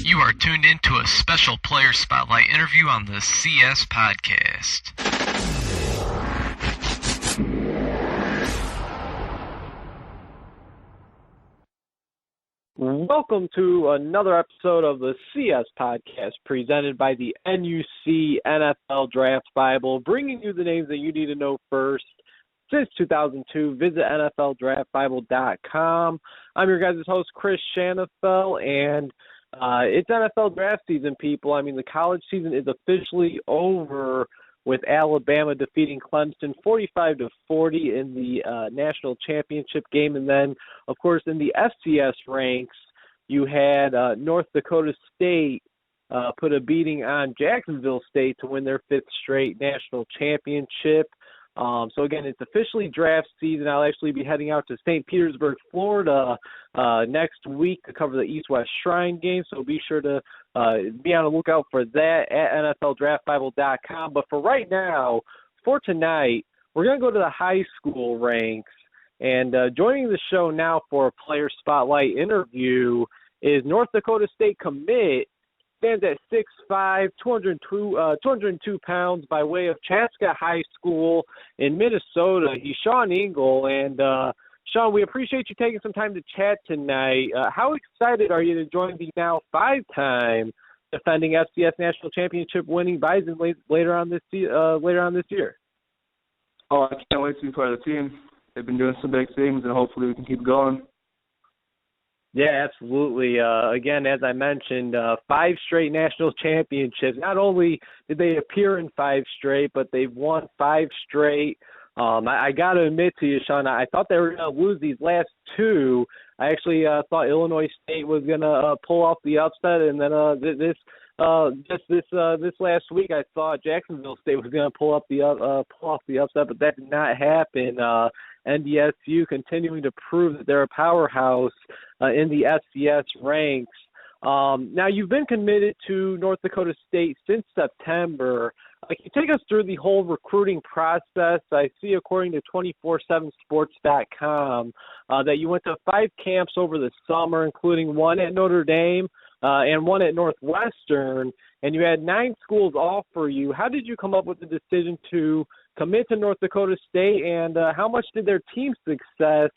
You are tuned into a special player spotlight interview on the CS Podcast. Welcome to another episode of the CS Podcast presented by the NUC NFL Draft Bible, bringing you the names that you need to know first. Since 2002, visit NFLDraftBible.com. I'm your guys' host, Chris Shanafel, and it's NFL draft season, people. I mean, the college season is officially over with Alabama defeating Clemson 45-40 in the national championship game. And then, of course, in the FCS ranks, you had North Dakota State put a beating on Jacksonville State to win their fifth straight national championship. So, again, it's officially draft season. I'll actually be heading out to St. Petersburg, Florida next week to cover the East-West Shrine game. So be sure to be on the lookout for that at NFLDraftBible.com. But for right now, for tonight, we're going to go to the high school ranks. And joining the show now for a player spotlight interview is North Dakota State commit. Stands at 6'5", 202 pounds by way of Chaska High School in Minnesota. He's Sean Engel. And, Sean, we appreciate you taking some time to chat tonight. How excited are you to join the now five-time defending FCS National Championship winning Bison later on this year? Oh, I can't wait to be part of the team. They've been doing some big things, and hopefully we can keep going. Yeah, absolutely. Again, as I mentioned, 5 straight national championships. Not only did they appear in 5 straight, but they've won 5 straight. I got to admit to you, Sean, I thought they were going to lose these last 2. I actually thought Illinois State was going to pull off the upset, and then this last week I thought Jacksonville State was going to pull off the upset, but that did not happen. NDSU continuing to prove that they're a powerhouse in the FCS ranks. Now, you've been committed to North Dakota State since September. Can you take us through the whole recruiting process? I see, according to 247sports.com, that you went to 5 camps over the summer, including one at Notre Dame and one at Northwestern, and you had 9 schools offer you. How did you come up with the decision to commit to North Dakota State, and how much did their team success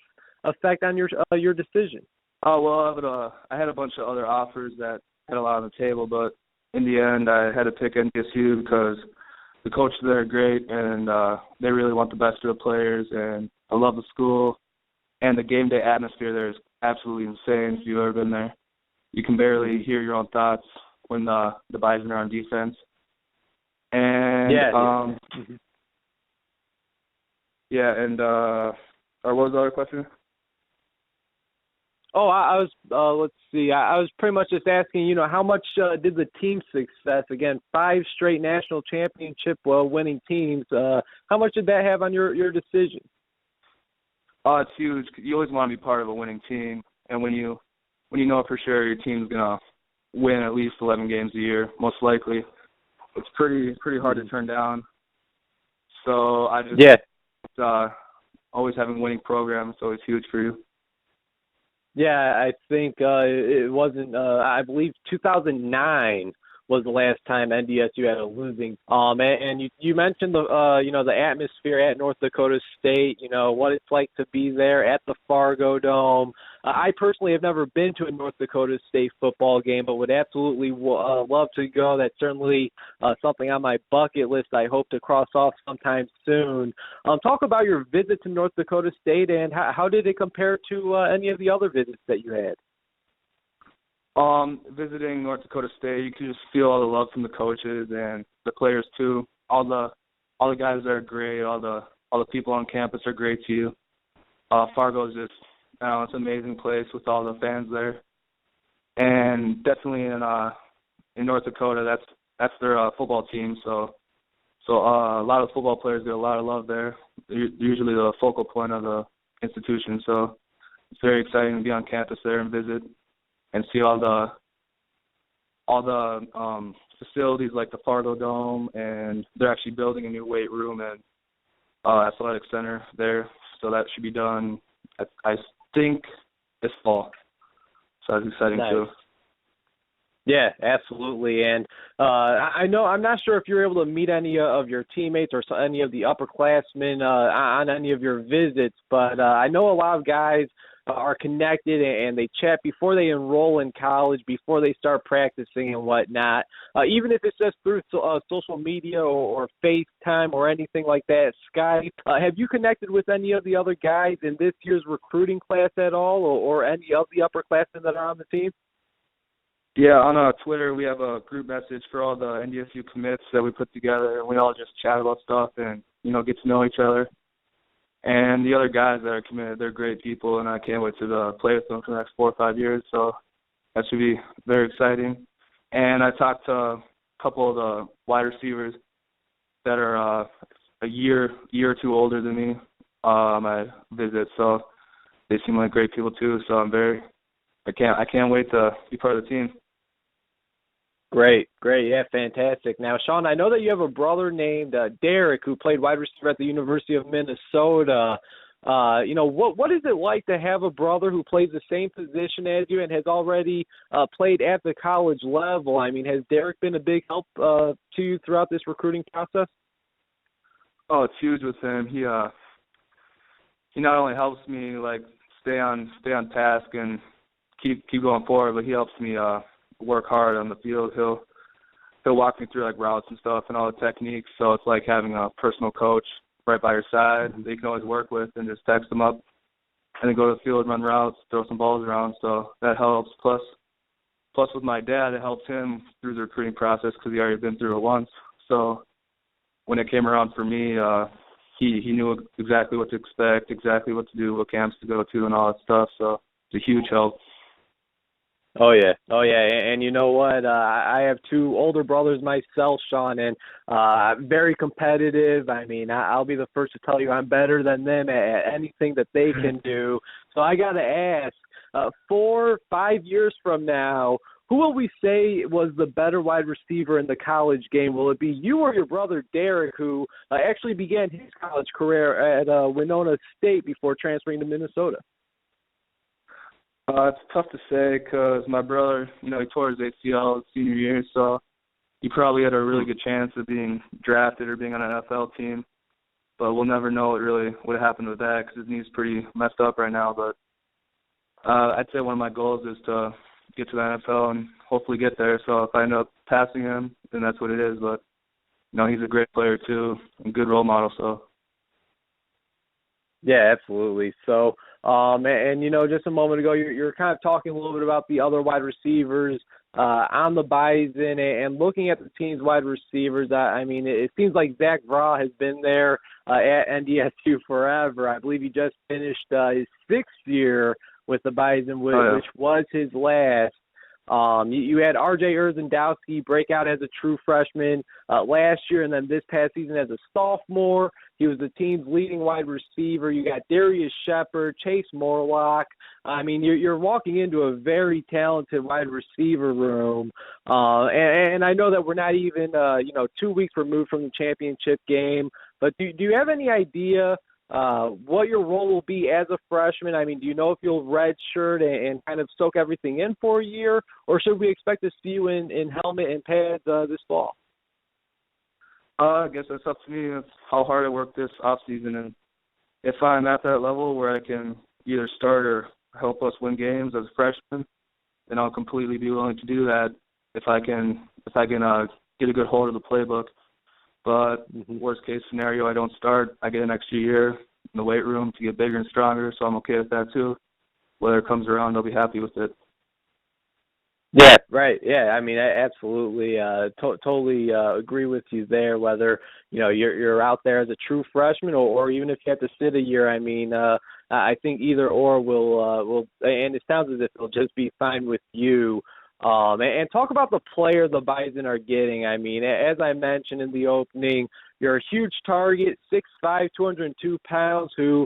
affect on your decision? Well, I had a bunch of other offers that had a lot on the table, but in the end, I had to pick NDSU because the coaches there are great, and they really want the best of the players, and I love the school, and the game day atmosphere there is absolutely insane if you've ever been there. You can barely hear your own thoughts when the Bison are on defense. And what was the other question? Oh, I was, let's see, I was pretty much just asking, how much did the team success, again, 5 straight national championship winning teams, how much did that have on your decision? Oh, it's huge. You always want to be part of a winning team, and when you know for sure your team's going to win at least 11 games a year, most likely, it's pretty hard to turn down. So I just, always having a winning program is always huge for you. Yeah, I think it wasn't. I believe 2009 was the last time NDSU had a losing. And you mentioned the atmosphere at North Dakota State. What it's like to be there at the Fargo Dome. I personally have never been to a North Dakota State football game, but would absolutely love to go. That's certainly something on my bucket list I hope to cross off sometime soon. Talk about your visit to North Dakota State, and how did it compare to any of the other visits that you had? Visiting North Dakota State, you can just feel all the love from the coaches and the players too. All the guys are great. All the people on campus are great to you. Fargo is just, it's an amazing place with all the fans there, and definitely in North Dakota, that's their football team. So a lot of football players get a lot of love there. They're usually the focal point of the institution. So it's very exciting to be on campus there and visit and see all the facilities like the Fargo Dome, and they're actually building a new weight room and athletic center there. So that should be done, I think, this fall. So that's exciting too. Yeah, absolutely. And I know I'm not sure if you're able to meet any of your teammates or any of the upperclassmen on any of your visits, but I know a lot of guys are connected and they chat before they enroll in college, before they start practicing and whatnot. Even if it's just through social media or FaceTime or anything like that, Skype. Have you connected with any of the other guys in this year's recruiting class at all, or any of the upperclassmen that are on the team? Yeah, on Twitter we have a group message for all the NDSU commits that we put together, and we all just chat about stuff and, get to know each other. And the other guys that are committed, they're great people, and I can't wait to play with them for the next 4 or 5 years, so that should be very exciting. And I talked to a couple of the wide receivers that are a year or two older than me on my visit, so they seem like great people too, so I can't wait to be part of the team. Great. Yeah, fantastic. Now, Sean, I know that you have a brother named Derek who played wide receiver at the University of Minnesota. What is it like to have a brother who plays the same position as you and has already played at the college level? I mean, has Derek been a big help to you throughout this recruiting process? Oh, it's huge with him. He not only helps me stay on task and keep going forward, but he helps me work hard on the field. He'll walk me through routes and stuff and all the techniques. So it's like having a personal coach right by your side that you can always work with and just text them up and then go to the field, run routes, throw some balls around. So that helps. Plus with my dad, it helps him through the recruiting process because he already been through it once. So when it came around for me, he knew exactly what to expect, exactly what to do, what camps to go to, and all that stuff. So it's a huge help. Oh yeah. And you know what? I have 2 older brothers myself, Sean, and very competitive. I mean, I'll be the first to tell you I'm better than them at anything that they can do. So I got to ask, 4 or 5 years from now, who will we say was the better wide receiver in the college game? Will it be you or your brother Derek, who actually began his college career at Winona State before transferring to Minnesota? It's tough to say because my brother, he tore his ACL his senior year, so he probably had a really good chance of being drafted or being on an NFL team. But we'll never know what really would have happened with that because his knee's pretty messed up right now. But I'd say one of my goals is to get to the NFL and hopefully get there. So if I end up passing him, then that's what it is. But, he's a great player too, a good role model. So. Yeah, absolutely. So, and just a moment ago, you're kind of talking a little bit about the other wide receivers on the Bison and looking at the team's wide receivers. I mean, it seems like Zach Vra has been there at NDSU forever. I believe he just finished his 6th year with the Bison, which was his last. You had R.J. Urzendowski break out as a true freshman last year, and then this past season as a sophomore. He was the team's leading wide receiver. You got Darius Shepard, Chase Morlock. I mean, you're walking into a very talented wide receiver room. And I know that we're not even 2 weeks removed from the championship game, but do you have any idea what your role will be as a freshman? I mean, do you know if you'll redshirt and kind of soak everything in for a year, or should we expect to see you in helmet and pads this fall? I guess that's up to me. It's how hard I work this off season, and if I'm at that level where I can either start or help us win games as a freshman, then I'll completely be willing to do that if I can get a good hold of the playbook. But worst case scenario, I don't start. I get an extra year in the weight room to get bigger and stronger, so I'm okay with that too. Whether it comes around, I'll be happy with it. Yeah, right. Yeah, I mean, I absolutely, totally agree with you there. Whether you're out there as a true freshman, or even if you have to sit a year, I mean, I think either or will, and it sounds as if it'll just be fine with you. And talk about the player the Bison are getting. I mean, as I mentioned in the opening, you're a huge target, 6'5", 202 pounds, who,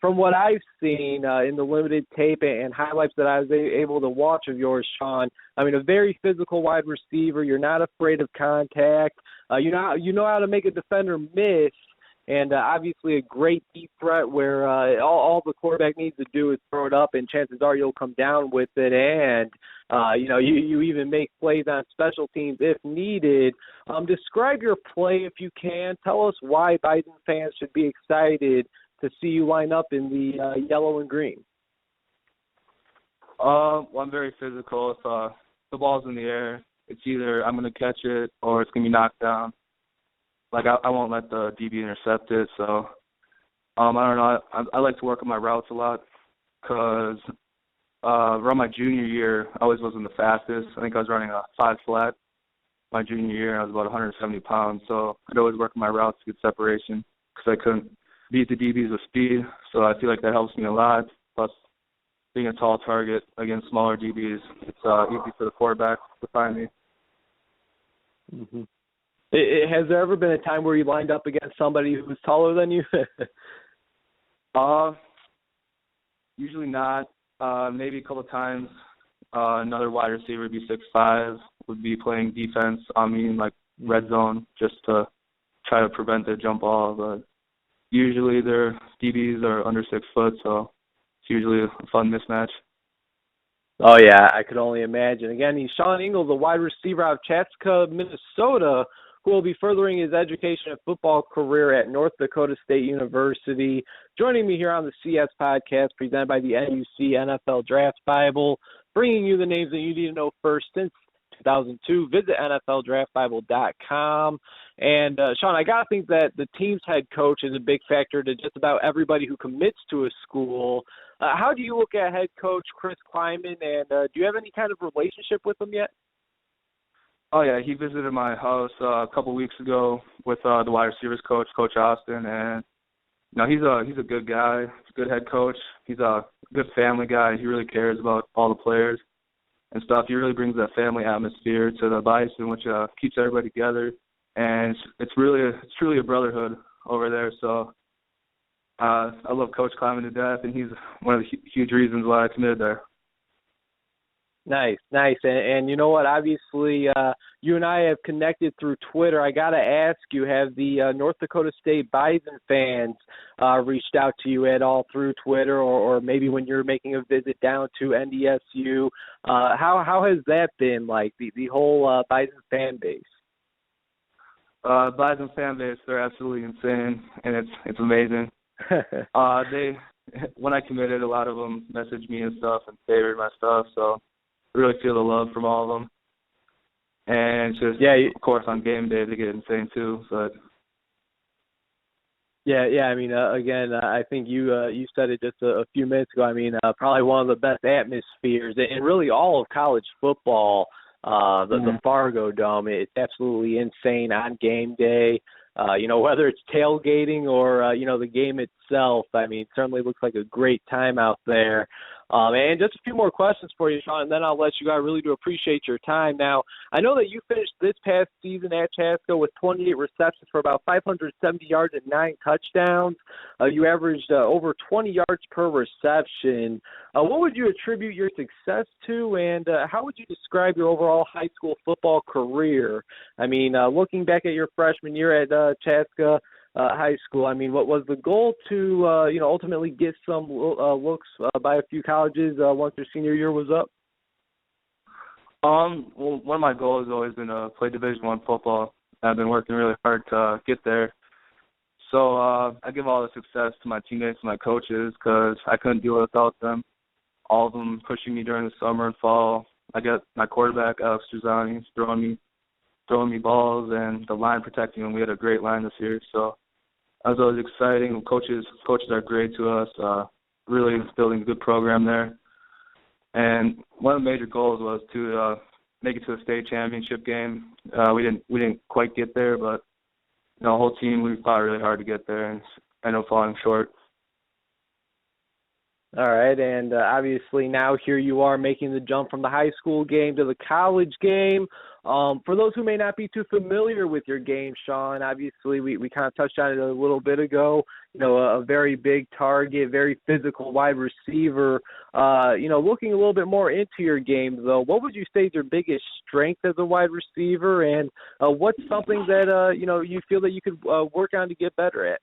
from what I've seen in the limited tape and highlights that I was able to watch of yours, Sean, I mean, a very physical wide receiver. You're not afraid of contact. You know how to make a defender miss. And obviously a great deep threat where all the quarterback needs to do is throw it up, and chances are you'll come down with it. And You even make plays on special teams if needed. Describe your play if you can. Tell us why Bison fans should be excited to see you line up in the yellow and green. Well, I'm very physical. If the ball's in the air, it's either I'm going to catch it or it's going to be knocked down. Like, I won't let the DB intercept it. So, I don't know. I like to work on my routes a lot because around my junior year, I always wasn't the fastest. I think I was running a 5 flat my junior year, and I was about 170 pounds. So I'd always work on my routes to get separation because I couldn't beat the DBs with speed. So I feel like that helps me a lot. Plus, being a tall target against smaller DBs, it's easy for the quarterback to find me. Mm-hmm. Has there ever been a time where you lined up against somebody who's taller than you? Usually not. Maybe a couple of times. Another wide receiver would be 6'5", would be playing defense on me in like red zone just to try to prevent the jump ball. But usually their DBs are under 6 foot, so it's usually a fun mismatch. Oh, yeah, I could only imagine. Again, he's Sean Engel, the wide receiver out of Chaska, Minnesota, who will be furthering his education and football career at North Dakota State University. Joining me here on the CS podcast presented by the NUC NFL Draft Bible, bringing you the names that you need to know first since 2002. Visit NFLDraftBible.com. And, Sean, I got to think that the team's head coach is a big factor to just about everybody who commits to a school. How do you look at head coach Chris Kleiman, and do you have any kind of relationship with him yet? Oh, yeah, he visited my house a couple weeks ago with the wide receivers coach, Coach Austin, and he's a good guy. He's a good head coach. He's a good family guy. He really cares about all the players and stuff. He really brings that family atmosphere to the Bison, which keeps everybody together, and it's truly a brotherhood over there. So I love Coach Kleiman to death, and he's one of the huge reasons why I committed there. Nice. And you know what? Obviously, you and I have connected through Twitter. I got to ask you, have the North Dakota State Bison fans reached out to you at all through Twitter or maybe when you're making a visit down to NDSU? How has that been, like, the whole Bison fan base? Bison fan base, they're absolutely insane, and it's amazing. When I committed, a lot of them messaged me and stuff and favored my stuff, so I really feel the love from all of them. And just, of course, on game day, they get insane too. But yeah. I mean, again, I think you said it just a few minutes ago. I mean, probably one of the best atmospheres in really all of college football. The Fargo Dome, it's absolutely insane on game day. Whether it's tailgating or, the game itself, I mean, it certainly looks like a great time out there. And just a few more questions for you, Sean, and then I'll let you go. I really do appreciate your time. Now, I know that you finished this past season at Chaska with 28 receptions for about 570 yards and 9 touchdowns. You averaged over 20 yards per reception. What would you attribute your success to, and how would you describe your overall high school football career? I mean, looking back at your freshman year at Chaska High School, I mean, what was the goal to, ultimately get some looks by a few colleges once your senior year was up? Well, one of my goals has always been to play Division I football. I've been working really hard to get there. So I give all the success to my teammates and my coaches because I couldn't do it without them. All of them pushing me during the summer and fall. I got my quarterback, Alex Truzani, throwing me balls, and the line protecting them. We had a great line this year, so that was always exciting. Coaches are great to us. Really building a good program there. And one of the major goals was to make it to the state championship game. We didn't quite get there, but the whole team, we fought really hard to get there, and ended up falling short. All right, and obviously now here you are making the jump from the high school game to the college game. For those who may not be too familiar with your game, Sean, obviously we kind of touched on it a little bit ago. A very big target, very physical wide receiver. Looking a little bit more into your game, though, what would you say is your biggest strength as a wide receiver, and what's something that you feel that you could work on to get better at?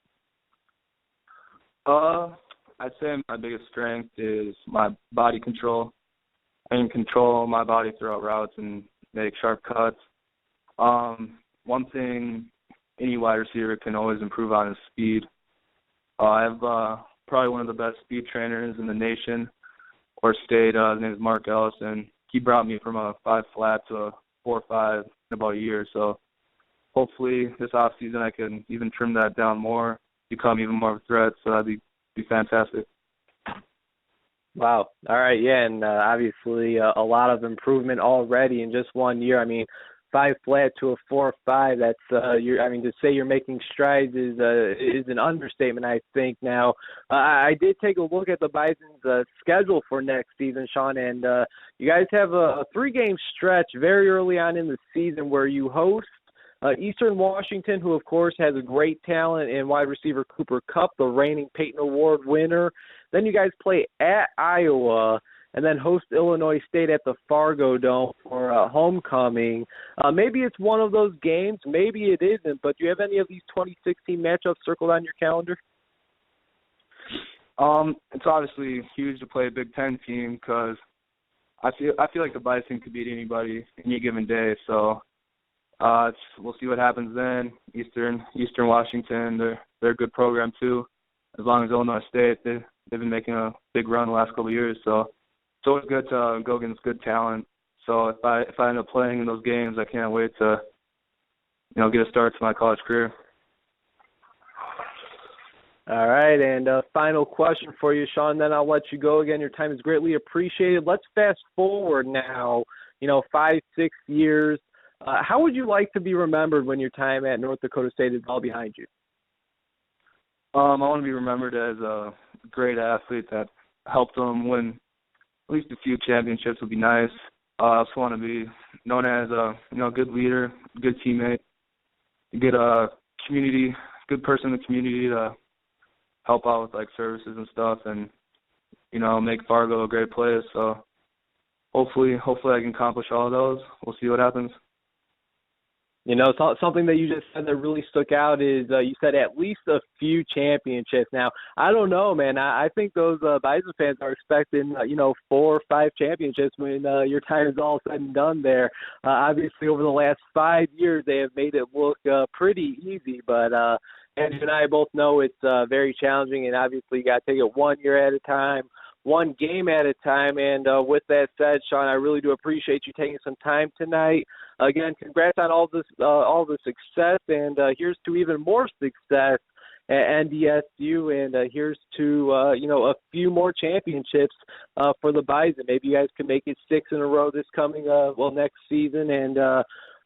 I'd say my biggest strength is my body control. I can control my body throughout routes and make sharp cuts. One thing any wide receiver can always improve on is speed. I have probably one of the best speed trainers in the nation or state. His name is Mark Ellis, and he brought me from a 5 flat to a 4.5 in about a year. So hopefully this off season I can even trim that down more, become even more of a threat. So that'd be fantastic. Wow. All right. Yeah. And obviously a lot of improvement already in just 1 year. I mean, 5 flat to a 4.5. That's to say you're making strides is an understatement, I think. Now, I did take a look at the Bison's schedule for next season, Sean, and you guys have a 3-game stretch very early on in the season where you host Eastern Washington, who, of course, has a great talent in wide receiver Cooper Kupp, the reigning Peyton Award winner. Then you guys play at Iowa and then host Illinois State at the Fargo Dome for homecoming. Maybe it's one of those games. Maybe it isn't. But do you have any of these 2016 matchups circled on your calendar? It's obviously huge to play a Big Ten team because I feel like the Bison could beat anybody any given day. So we'll see what happens then. Eastern Washington, they're a good program too. As long as Illinois State, they've been making a big run the last couple of years. So it's always good to go against good talent. So if I end up playing in those games, I can't wait to get a start to my college career. All right, and final question for you, Sean, then I'll let you go. Again, your time is greatly appreciated. Let's fast forward now, 5, 6 years. How would you like to be remembered when your time at North Dakota State is all behind you? I want to be remembered as a great athlete that helped them win at least a few championships would be nice. I also want to be known as a good leader, good teammate, good person in the community to help out with like services and stuff, and make Fargo a great place. So hopefully I can accomplish all of those. We'll see what happens. Something that you just said that really stuck out is you said at least a few championships. Now, I don't know, man. I think those Bison fans are expecting, 4 or 5 championships when your time is all said and done there. Obviously, over the last 5 years, they have made it look pretty easy. But Andrew and I both know it's very challenging, and obviously you got to take it 1 year at a time, 1 game at a time. And with that said, Sean, I really do appreciate you taking some time tonight. Again, congrats on all the success, and here's to even more success at NDSU, and here's to a few more championships for the Bison. Maybe you guys can make it 6 in a row this coming next season. And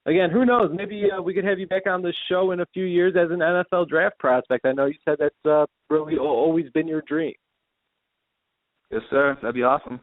again, who knows? Maybe we could have you back on the show in a few years as an NFL draft prospect. I know you said that's really always been your dream. Yes, sir. That'd be awesome.